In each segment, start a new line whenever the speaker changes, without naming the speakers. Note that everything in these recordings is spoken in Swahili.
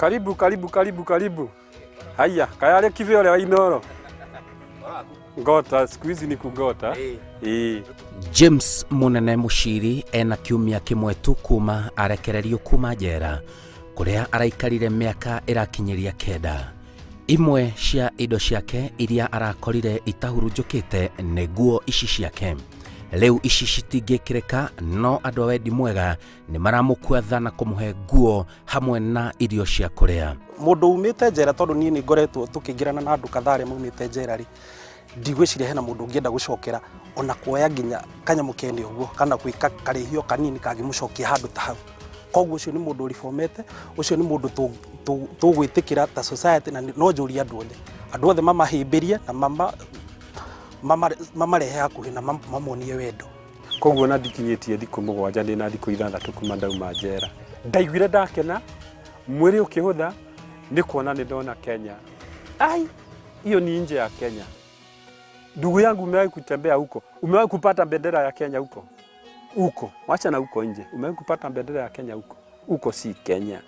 Karibu. Haya, kayale kivyo le Wainoro. Ngota, siku hizi ni kugota.
James Munene Mushiri ena kiumia kimwe tu kuma arekererio kuma njera kuria araikarire miaka irakinyiria 9. Imwe cia indo ciake iria arakorire itahurunjukite nĩ nguo ici ciake. Leu ici citingĩkĩrĩka, no andũ a wendi mwega nĩ maramũkwatha na kũmũhe nguo hamwe na irio cia kũrĩa.
Mũndũ umĩte njera tondũ niĩ nĩ ngoretwo tũkĩingĩrana na andũ kadhaa maumĩte njera rĩ, ndigwĩciria hena mũndũ ũngĩenda gũcokera ona kuoya nginya kanyamũ kene ũguo kana gwĩka karĩhio kanini kangĩmũcokia handũ ta hau. Koguo ũcio nĩ mũndũ ũribomete, ũcio nĩ mũndũ tũgwĩtĩkĩra ta society na no njũria andũ othe mamahĩmbĩrie na mamarehe hakuhĩ na mamonie wendo.
Koguo na ndikinyĩtie thikũ 7 ndĩ na thikũ 6 kuma ndauma njera. Ndaiguire ndakena, mwĩrĩ ũkĩhũtha, nĩ kuona nĩ ndona Kenya. Hiyo ni nje ya Kenya. Ndugu yangu, umewahi kutembea huko? Umewahi kupata bendera ya Kenya huko? Huko, wacha na huko nje. Umewahi kupata bendera ya Kenya huko? Huko si Kenya.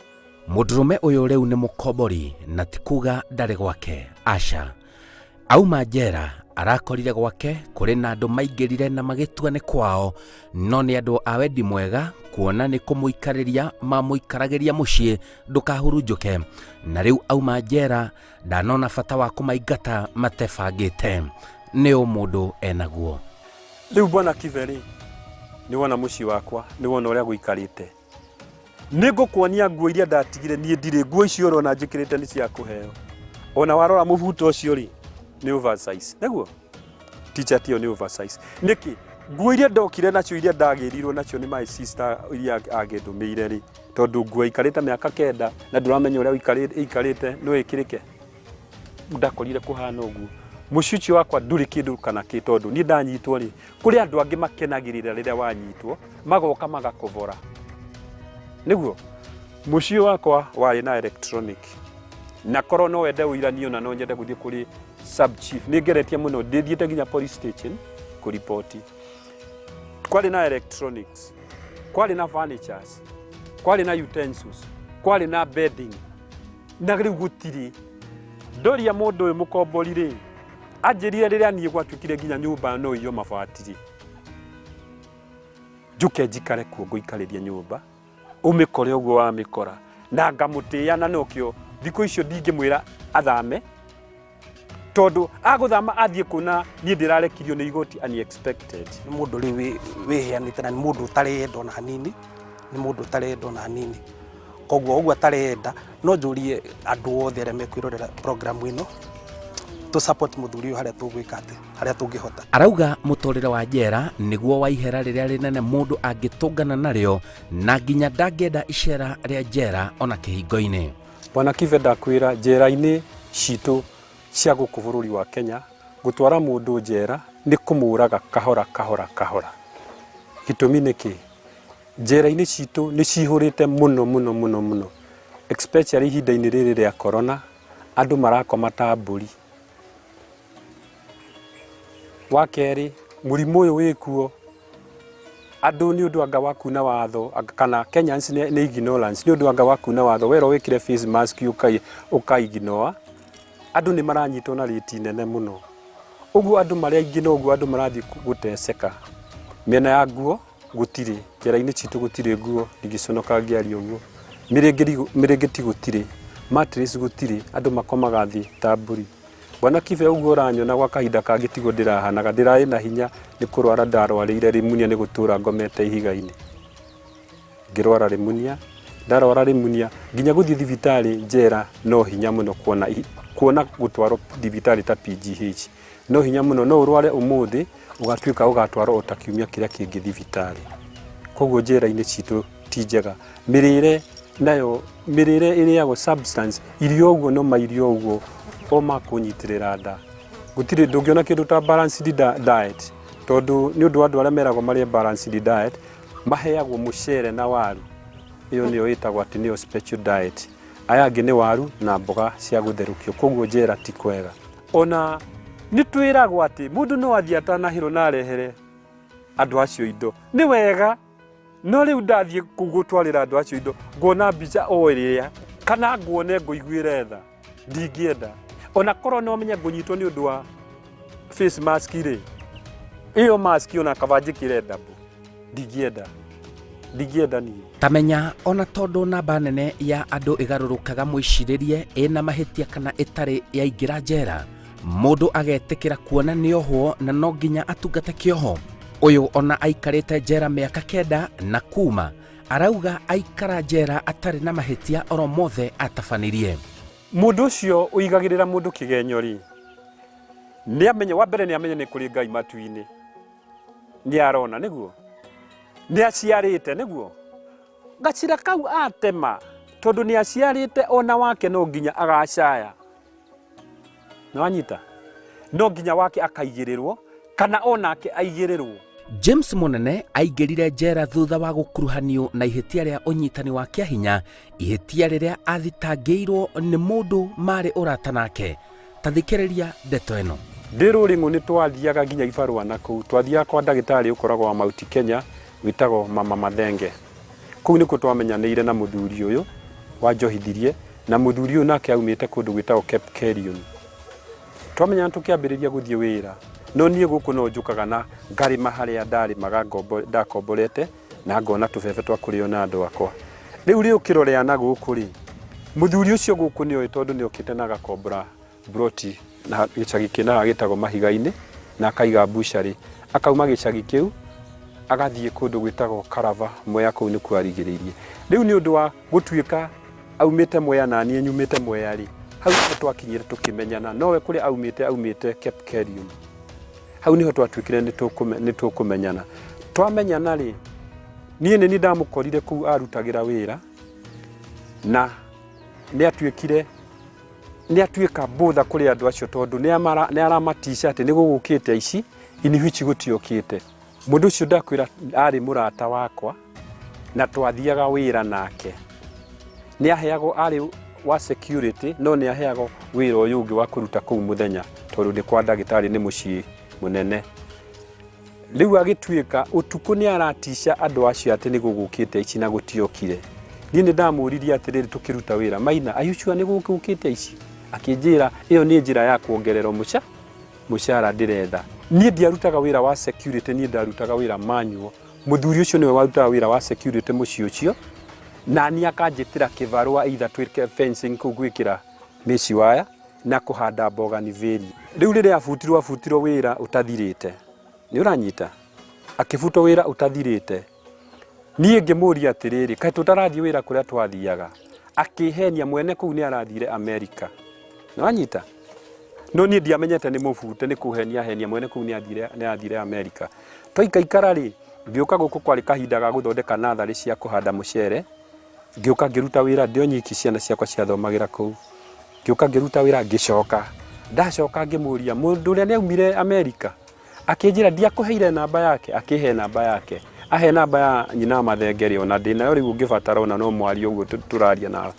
Mũndũrũme ũyũ rĩu nĩ mũkombori na tikuga ndarĩ gwake, aca. Auma njera arakorire gwake kũrĩ na andũ maingĩrire na magĩtua nĩ kwao, no nĩ andũ a wendi mwega kuona nĩ kũmũikarĩria mamũikaragĩria mũciĩ ndũkahurunjũke, na rĩu auma njera ndanona bata wa kũmaingata matebangĩte. Nĩ mũndũ enaguo.
Rĩu bwana Kiveri, nĩ wona mũciĩ wakwa, nĩ wona ũrĩa gũikarĩte. Nĩ ngũkuonia nguo iria ndatigire, niĩ ndirĩ nguo icio ũrona njĩkĩrĩte nĩ cia kũheo. Ona warora mũbuto ũcio rĩ, nĩ oversize. Neguo t-shirt iyo nĩ oversize. Niki nguo iria ndokire nacio iria ndagĩrirwo nacio nĩ my sister iria agĩndũmĩire rĩ, tondũ nguo ikarĩte mĩaka 9 na ndũramenya ũrĩa ikarĩte no ĩkĩrĩke. Ndakorire kũhana ũguo. Mũciĩ ũcio wakwa ndũrĩ kĩndũ kana kĩ, tondũ niĩ ndanyitwo rĩ, kũrĩ andũ angĩ makenagĩrĩra rĩrĩa wanyitwo, magoka magakũbora. Nĩguo mũciĩ wakwa warĩ na electronic. Na korwo no wende ũiranio na no nyende gũthiĩ kũrĩ sub chief, nĩ ngeretie mũno ndĩthiĩte nginya police station kũripoti. Kwarĩ na electronics, kwarĩ na furnitures, kwarĩ na utensils, kwarĩ na bedding. Na rĩu gũtirĩ. Ndoria mũndũ ũyũ mũkombori rĩ, anjĩrire rĩrĩa niĩ gwatuĩkire nginya nyũmba no iyo mabati rĩ, njuke njikare kuo ngũikarĩria nyũmba, ũmĩkore ũguo wamĩkora, na ngamũtĩya na nokĩo thikũ icio ndingĩmwĩra athame, tondũ agũthama athiĩ kuna niĩ ndĩrarekirio nĩ igoti unexpected.
Nĩ mũndũ rĩu wĩheanĩte na nĩ mũndũ ũtarenda na hanini, nĩ mũndũ ũtarenda na hanini. Koguo ũguo atarenda, no njũrie andũ othe arĩa mekwĩrorera program ĩno to support mũthuri ũyũ harĩa tũgwĩka atĩ, harĩa tũngĩhota.
Arauga mũtũrĩre wa njera nĩguo wa ihera rĩrĩa rĩnene mũndũ angĩtũngana narĩo, na nginya ndangĩenda icera rĩa njera ona kĩhingo-inĩ.
Bwana Kive, ndakwĩra njera-inĩ citũ cia gũkũ bũrũri wa Kenya, gũtwara mũndũ njera nĩ kũmũraga kahora. Gĩtũmi nĩkĩ? Njera-inĩ citũ nĩ cihũrĩte mũno, especially ihinda-inĩ rĩrĩ rĩa corona, andũ marakoma ta mbũri. Wa kerĩ, mũrimũ ũyũ wĩkuo, andũ nĩ ũndũ anga wa kuna watho, kana Kenyans nĩ ignorance, nĩ ũndũ anga wa kuna watho, wero wĩkĩre face mask ũkaignore, andũ nĩ maranyitwo na rĩti nene mũno. Ũguo andũ marĩa aingĩ na ũguo andũ marathiĩ gũteceka. Mĩena ya nguo gũtirĩ, njera-inĩ citũ gũtirĩ nguo, ndingĩconoka ngĩaria ũguo. Mĩrĩngĩti gũtirĩ, mattress gũtirĩ, andũ makomaga thĩ ta mbũri. Bwana Kive, ũguo ũranyona gwa kahinda kangĩ tigo ndĩrahanaga, ndĩrarĩ na hinya nĩ kũrwara ndarwarĩire rimunia nĩ gũtũra ngomete ihiga-inĩ. Ngĩrwara rimunia, ndarwara rimunia, nginya gũthiĩ thibitarĩ njera no hinya mũno kuona gũtwarwo thibitarĩ ta PGH. No hinya mũno, no ũrware ũmũthĩ ũgatuĩka ũgatwarwo o ta kiumia kĩrĩa kĩngĩ thibitarĩ. Koguo njera-inĩ citũ ti njega. Mĩrĩre nayo, mĩrĩre ĩrĩagwo substance, irio ũguo no mairio ũguo o makũnyitĩrĩra nda. Gũtirĩ ndũngĩona kĩndũ ta balanced diet, tondũ nĩ ũndũ andũ arĩa meragwo marĩe balanced diet maheagwo mũcere na waru. Iyo nĩyo ĩtagwo atĩ nĩyo special diet. Aya angĩ nĩ waru na mboga cia gũtherũkio, koguo njera ti kwega. Ona nĩ twĩragwo atĩ mũndũ no athiĩ atanahĩrwo na arehere andũ acio indo. Nĩ wega, no rĩu ndathiĩ gũtwarĩra andũ acio indo, ngona mbica o ĩrĩa kana nguone nguiguire tha ndingienda ona korwo no menya ngunyitwo ni undu wa face mask ri iyo mask ona kabanjikire ndabu ndingienda ni
tamenya ona tondu namba nene ya andu igarurukaga mwiciririe ina mahitia kana itari yaingira njera mundu agetikira kuona niohwo na no nginya atungate kioho. Uyu ona aikarite njera miaka 9 na kuma arauga aikara njera atari na mahitia oro mothe atabanirie.
Mundu ucio uigagirira mundu kigenyori ni amenye wa mbere ni amenye ni kuri Ngai matuini ni arona niguo ni aciarite niguo gacira kau atema tondu ni aciarite ona wake no nginya agacaya no anyita no nginya wake akaigirirwo kana onake aigirirwo.
James Munene aingirire njera thutha wa gukuruhanio na ihitia ria unyitani wa kiahinya, ihitia riria athitangirwo ni mundu mari urata nake. Tathikiriria ndeto eno.
Ndiruringu ni twathiaga nginya ibarua na kuu twathiaga kwa ndagitari ukoragwo wa Mount Kenya witagwo Mama Mathenge. Kuu niko twamenyanire na muthuri uyu wanjohithirie na muthuri uyu nake aumite kundu gwitagwo Cape Kerion. Twamenyana tukiambiriria guthie wira no nie guku no njukaga na ngarima haria ndari ndakomborete na ngona tubebe twa kurio na andu akwa. Riu ri ukirorea na guku ri muthuri ucio guku ni oy tondu ni okite na gakombora broti na gicagi kina gitagwo Mahiga-ini na akaiga bushari akauma gicagi kiu agathie kundu gwitagwo Karava Mwea kuu ni kwarigiririe. Riu ni undu wa gutuika aumite Mwea na nie nyumite Mwea ri hau twakinyire tukimenyana nowe kuri aumite Cape Kerion. Hau niho twatwikire ni tukumenyana twamenyana ri nie ni ndamukorire ku arutagira wira na ni atwika botha kuri andu acio tondu ni aramatisha ati ni gugukite ici ini hici gutiokite. Mundu ucio ndakwira ari murata wakwa na twathiaga wira nake ni aheago ari wa security no ni aheago wira uyu ungi wa kuruta kuu muthenya tondu ni kwa ndagitari ni mucii munene. Riu agitwika utuku ni aratisha andu acio ati ni gugukite ici na gutiokire. Ni ndamuririe atiriri tukiruta wira Maina ayuchua ni gugukite ici akinjira iyo ni njira ya kuongerera mushara ndiretha. Ni ndiarutaga wira wa security ni ndarutaga wira manual. Muthuri ucio niwe warutaga wira wa security muci ucio na ni akanjitira kivarua either twirike fencing kugwikira meshi waya na kuhanda mboga ni veri. Riu riria afutirwo wira utathirite ni uranyita akifutwo wira utathirite nie ngimuria atiriri kai tutarathie wira kuria twathiaga akihenia mwene kuu ni arathire America no anyita no ni ndiamenyete ni mufute ni kuhenia mwene kuu ni athire America. Twaikaikara ri ngioka guku kwari kahinda ga guthondeka nathari cia kuhanda mucere ngioka ngiruta wira ndio nyiki ciana ciakwa ciathomagira kuu ngioka ngiruta wira ngicoka ndacoka ngimuria mundu uria ni aumire America akinjira ndiakuheire namba yake akihe namba yake ahe namba ya nyina Mathenge ona ndina yo riu ngibatara ona no mwari uguo turaria na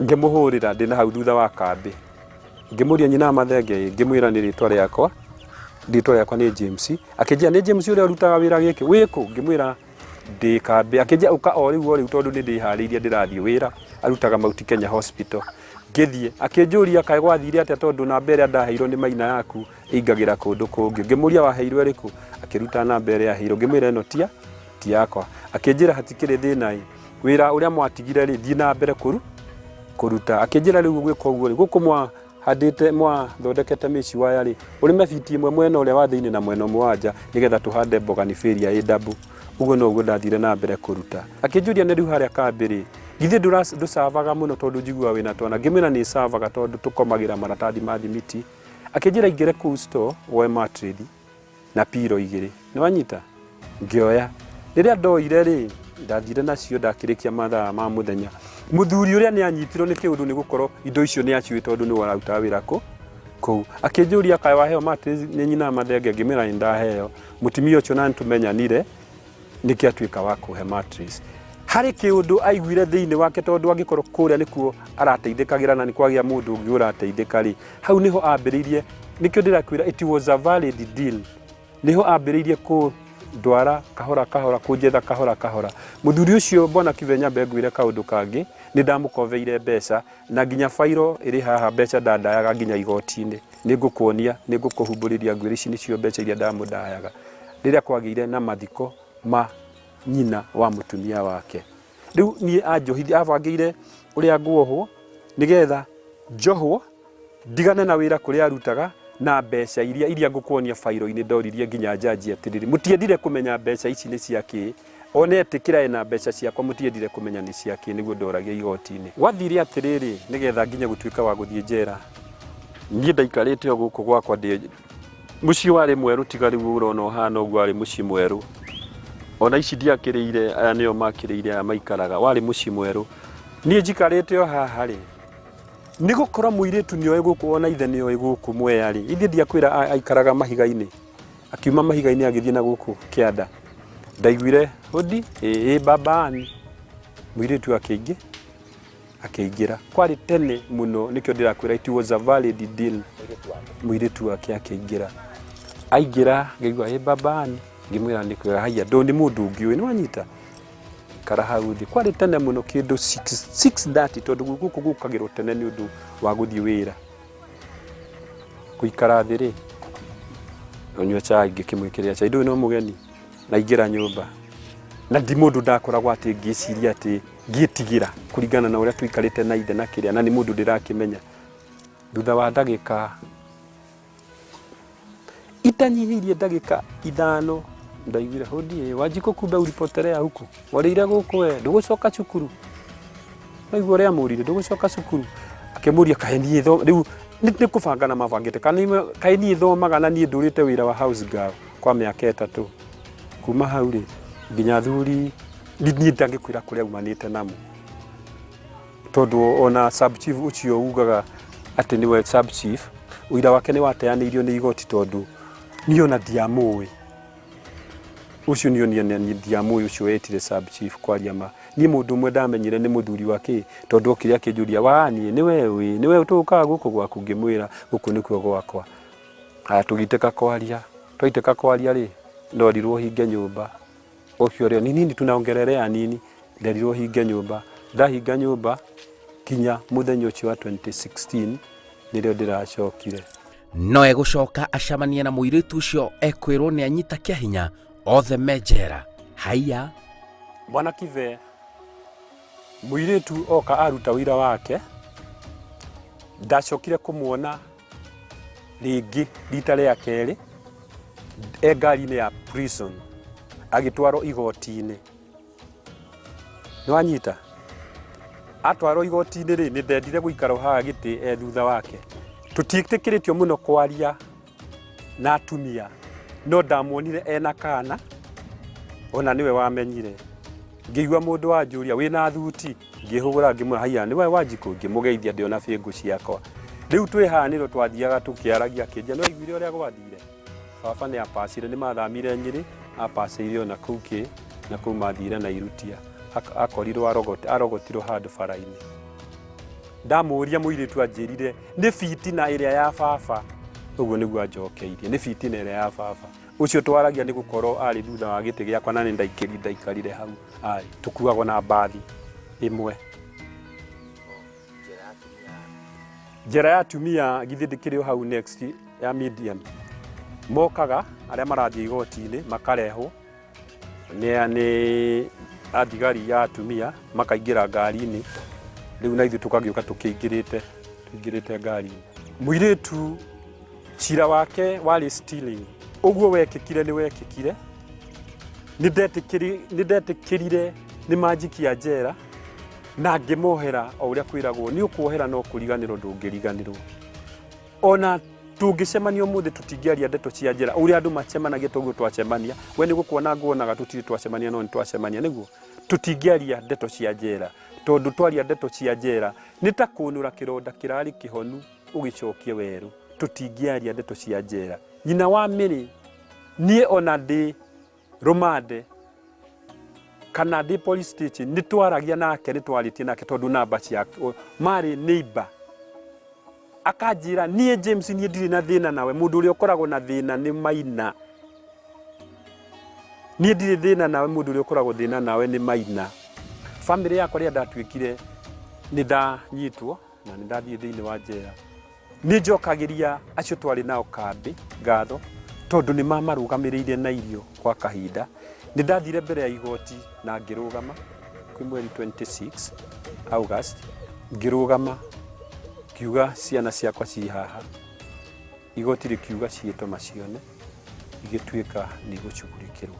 ngimuhurira ndina hau thutha wa kambi ngimuria nyina Mathenge ngimwira ni ritwa riakwa ni James akinjira ni James uria rutaga wira giki wiku ngimwira ndi kambi akinjira uka o riu tondu ni ndihariirie ndirathie wira arutaga Mount Kenya Hospital ngithie akinjuria kae gwathire ate tondu na mbere ndaheirwo ni Maina yaku ingagira kundu kungi ngimuria waheirwo riku akiruta na mbere ya heirwo ngimwira no ti yakwa akinjira hatikire thina wira uria mwatigire ri thie na mbere kuruta akinjira riu gwika uguo ri guku handite thondekete meshi waya ri urime fiti imwe mwena uria wa thiini na mwena mwanja nigetha tuhande mboga ni feria idabu uguo no uguo ndathire na mbere kuruta akinjuria ni riu haria kambiri githe ndusavaga muno tondu njigua wina twana ngimena ni savaga tondu tukomagira maratathi ma thimiti akinjira ingire ku store woe matridi na piro igiri ni wanyita ngioya riria ndoire ri ndathire nacio ndakirikia mathaa ma muthenya muthuri uria ni anyitirwo ni kiundu ni gukorwo indo icio ni aciwe tondu ni wararuta wira ku akinjuria kae waheo matridi ni nyina Mathenge ngimera ndaheo mutimio ucio na ntumenyanire niki atwika wa kuhe matrix hari kiundu aiguire thiini wake tondu angikorwo kuria nikuo arateithikagira na ni kwagia mundu ungi urateithika ri hau niho ambiririe nikio ndirakwira it was a valid deal niho ambiririe ndwara kahora kahora kunjetha kahora kahora muthuri ucio bona Kivenya mbengwire kaundu kangi ni ndamukoveire mbeca na nginya fairo iri haha mbeca ndandayaga nginya igoti-ini nigukuonia nigukuhumburiria ngwiri ici nicio mbeca iria ndamundayaga riria kwagire na mathiko ma nyina wa mutumia wake riu nie anjohithi abangire uria nguohwo nigetha njohwo ndigane na wira kuria arutaga na mbeca iria ngukuonia fairo-ini ndoririe nginya njanji atiriri mutiendire kumenya mbeca ici ni ciaki one etikira ena mbeca ciakwa mutiendire kumenya ni ciaki niguo ndoragia igoti-ini wathire atiriri nigetha nginya gutuika wa guthie njera nie ndaikarite guku gwakwa ndi muci wari mweru tigari urona uhana uguo ari muci mweru ona ici ndiakiriire aya nio makiriire aya maikaraga wari muci mweru nie njikarite o haha ri nigukora muiritu nioe guku ona ithe nioe guku mweyari ithie ndiakwira aikaraga mahiga-ini akiuma mahiga-ini agithie na guku kianda ndaiguire hodi babani muiritu akiingira kwari tene muno nikio ndirakwira it was a valid deal muiritu akiingira aingira ngaigua babani ngimwira nikwira haya ndoni mundu ngiui ni wanyita karahauthi kwari tene muno kindu 6:30 tondu guku gukagirwo tene ni undu wa guthie wira kuikara thiri onywa chai ngikimwikiria chai ndu no mugeni na ingira nyumba na ndi mundu ndakoragwo ati ngiciria ati ngitigira kuringana na uria tuikarite na ithe na kiria na ni mundu ndirakimenya thutha wa ndagika itanyihirie ndagika 5 ndaiguire hodi Wanjiku kumbe ulipotelea huku waliire guku we ndugucoka cukuru naigua uria amurire ndugucoka cukuru akimuria kahenie tho riu ni kubanga na mabangite kana kaini thomaga na nie ndurite wira wa house girl kwa miaka 3 kuma hau ri nginya thuri nie ndangikwira kuria umanite namo tondu ona sub chief ucio ugaga ati niwe sub chief uira wake ni wateanirio ni igoti tondu niona ndiamui ucio niona ndiamui ucio etire sub chief kwaria ma ni mundu mwe ndamenyire ni muthuri wake tondu okiria kijuria wani ni wewe utukaga guku gwaku ngimwira guku nikuo gwakwa haya tugiteka kwaria twaiteka kwaria ri ndorirwo hinge nyumba ucio rio nini tunaongererea nini ndorirwo hinge nyumba ndahinga nyumba kinya muthenya ucio wa 2016 nirio ndiracokire
no egucoka acamania na muiritu ucio ekwirwo ni anyita kia hinya othe mejera haya
bwana Kive muiritu oka aruta wira wake ndacokire kumuona ringi rita ria keri ngari-ini ya prison agitwaro igoti-ini nwanyita atwaro igoti-ini ri ni ndendire guikara haha giti thutha wake tutitikiritio muno kwaria na atumia no ndamuonire ena kana ona niwe wamenyire ngigwa mundu wa njuria wina thuti ngihugura ngimura haya niwe Wanjiku ngimugeithia ndio na fingu ciakwa riu twi haniro twathiaga tukiaragia kinja no igwire uria gwathire baba ni apacire ni mathamire Nyeri apacire ona kuki na kuu mathire na irutia akorirwo arogotirwo handu bara-ini ndamuria muiritu anjirire ni fitina iria ya baba uguo niguo anjokeirie ni fitina iria ya baba ucio twaragia ni gukorwo ari thutha wa giti giakwa na ni ndaikarire hau ai tukuagwo na mbathi imwe njera ya atumia githindikire hau next ya medium mokaga aria marathie igoti-ini makarehwo ni athigari ya atumia makaingira ngari-ini riu na ithu tukagiuka tukiingirite ngari-ini muiritu cira wake wari stealing uguo wekikire ni wekikire ni ndetikirire ni manjikia njera na ngimohera o uria kwiragwo ni ukuohera no kuriganirwo ndungiriganirwo ona tungicemanio muthi tutingiaria ndeto cia njera uria andu macemanagia toguo twacemania we ni gukuona nguonaga tutiri twacemania no ni twacemania niguo tutingiaria ndeto cia njera tondu twaria ndeto cia njera ni ta kunura kironda kirari kihonu ugicokie weru tutingiaria ndeto cia njera nyina wa Miri nie ona ndi rumande kana ndi police station ni twaragia nake ni twaritie nake tondu namba cia mari neighbor akajira nie James nie ndiri na thina nawe mundu uri ukoragwo na thina ni Maina Niĩ ndirĩ thĩna nawe, mũndũ ũrĩa ũkoragwo thĩna nawe nĩ Maina. Famĩlĩ yakwa rĩrĩa ndatuĩkire nĩ ndanyitwo na nĩ ndathiĩ thĩinĩ wa njera, nĩ njokagĩria acio twarĩ nao kambĩ ngatho tondũ nĩ mamarũgamĩrĩire na irio kwa kahinda. Nĩ ndathire mbere ya igoti na ngĩrũgama kwĩ mweri 26 August, ngĩrũgama kiuga ciana ciakwa ci haha, igoti rĩkiuga ciĩtwo macione, igĩtuĩka nĩ igũcugurĩkĩrwo.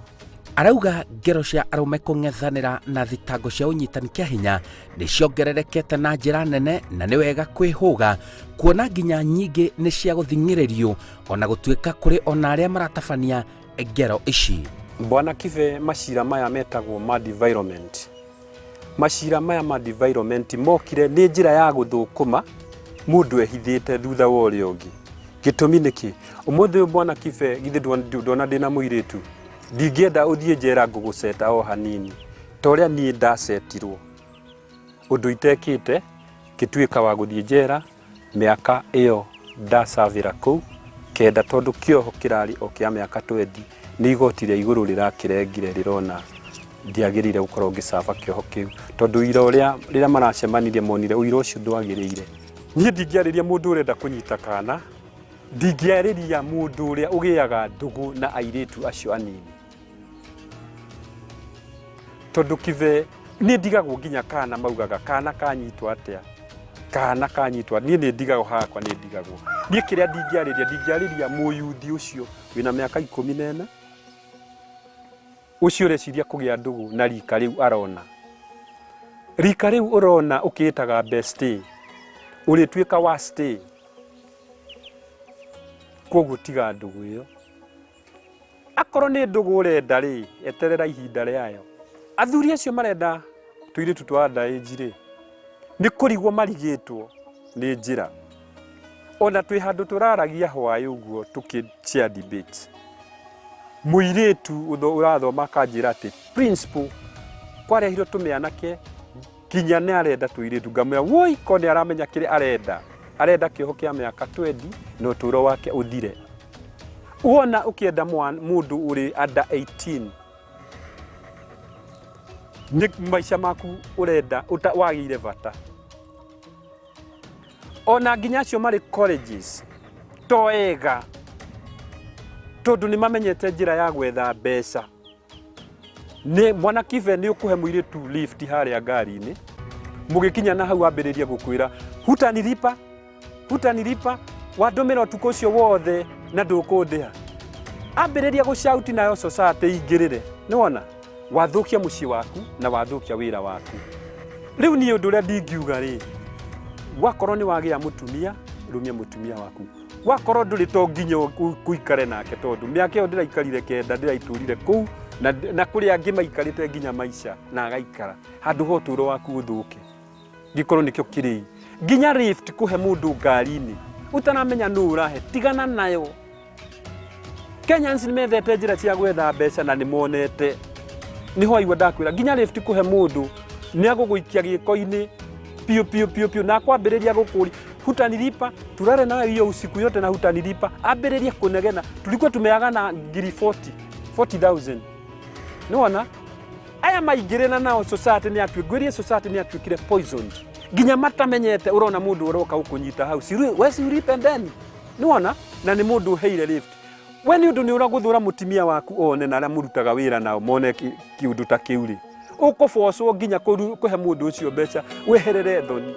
Arauga ngero cia arũme kũng'ethanĩra na thitango cia ũnyitani kĩa hinya nĩ ciongererekete na njĩra nene, na nĩ wega kwĩhũga kuona nginya nyingĩ nĩ cia gũthing'ĩrĩrio ona gũtuĩka kũrĩ ona arĩa maratabania ngero ici.
Bwana Kibe, macira maya metagwo mad environment. Macira maya mad environment mokire nĩ njĩra ya gũthũkũma mũndũ ehithĩte thutha wa ũrĩa ũngĩ. Gĩtũmi nĩkĩ? Ũmũthĩ Bwana Kibe, githĩ ndona ndĩna mũirĩtu, ndingĩenda ũthiĩ njera ngũgũceta o hanini ta ũrĩa niĩ ndacetirwo ũndũ itekĩte, ngĩtuĩka wa gũthiĩ njera mĩaka ĩyo ndacavĩra kũu kenda, tondũ kĩoho kĩrarĩ o kĩa mĩaka 20 nĩ igoti rĩa igũrũ rĩrakĩrengire rĩrona ndiagĩrĩire gũkorwo ngĩcava kĩoho kĩu, tondũ ira ũrĩa rĩrĩa maracemanirie monire ũira ũcio ndwagĩrĩire. Niĩ ndingĩarĩria mũndũ ũrenda kũnyita kana, ndingĩarĩria mũndũ ũrĩa ũgĩaga ndũgũ na airĩtu acio anini, tondũ Kibe nĩ ndigagwo nginya kana maugaga kana kanyitwo atĩa, kana kanyitwo. Niĩ nĩ ndigagwo hakwa, nĩ ndigagwo. Niĩ kĩrĩa ndingĩarĩria mũyuthi ũcio wĩna mĩaka 14 ũcio ũreciria kũgĩa ndũgũ na rika rĩu arona. Rika rĩu ũrona ũkĩĩtaga bestie, ũrĩtuĩka worst. Koguo tiga ndũgũ ĩyo. Akorwo nĩ ndũgũ ũrenda rĩ, eterera ihinda rĩayo. Athuri acio marenda tũirĩtu twa underage rĩ, nĩ kũrigwo marigĩtwo nĩ njĩra. Ona twĩ handũ tũraragia hwaĩ ũguo tũkĩcia debate, mũirĩtu ũrathoma akanjĩra atĩ principal kwarehirwo tũmĩanake kinya nĩ arenda tũirĩtu, ngamwĩra woi ko nĩ aramenya kĩrĩa arenda kĩoho kĩa mĩaka 20 na ũtũũro wake ũthire. Uona ũkĩenda mũndũ ũrĩ under 18 nĩ maica maku ũrenda wagĩire bata. Ona nginya acio marĩ colleges toega, tondũ nĩ mamenyete njĩra ya gwetha mbeca. Mwana Kibe nĩ ũkũhe mũirĩtu lift harĩa ngari-inĩ, mũgĩkinya na hau ambĩrĩria gũkwĩra hutanilipa wandũmĩra ũtukũ ũcio wothe na ndũkũndĩha. Ambĩrĩria gũcauti nayo society ingĩrĩre, nĩwona wathũkia mũciĩ waku na wathũkia wĩra waku. Rĩu niĩ ũndũ ũrĩa ndingiuga rĩ, wakorwo nĩ wagĩa mũtumia, rũmia mũtumia waku. Wakorwo ndũrĩ to nginya kũikare nake, tondũ mĩaka ĩyo ndĩraikarire kenda, ndĩraitũrire kũu na kũrĩa angĩ maikarĩte nginya maica na agaikara handũ ho ũtũũro waku ũthũke. Gĩkorwo nĩkĩo kĩrĩ nginya lift kũhe mũndũ ngari-inĩ ũtanamenya nũ ũrahe, tigana nayo. Kenyans nĩ methete njĩra cia gwetha mbeca na nĩ monete. Nĩho aigua ndakwĩra nginya lift kũhe mũndũ nĩ agũgũikia gĩko-inĩ piu na kwambĩrĩria gũkũri hutanilipa, turare nayo hiyo usiku yote na hutanilipa. Ambĩrĩria kũnegena, tulikuwa tumeagana ngiri 40,000. Nĩwona aya maingĩrĩra nao society nĩ atuĩkire society nĩ atuĩkire poisoned. Nginya matamenyete, ũrona mũndũ ũroka gũkũnyita hau wesi uripendeni, nĩwona na nĩ mũndũ ũheire lift. We nĩ ũndũ nĩ ũragũthũra mũtumia waku one na arĩa mũrutaga wĩra nao mone kiũndũ ta kĩu rĩ, ũkũbocwo nginya kũhe mũndũ ũcio mbeca weherere thoni.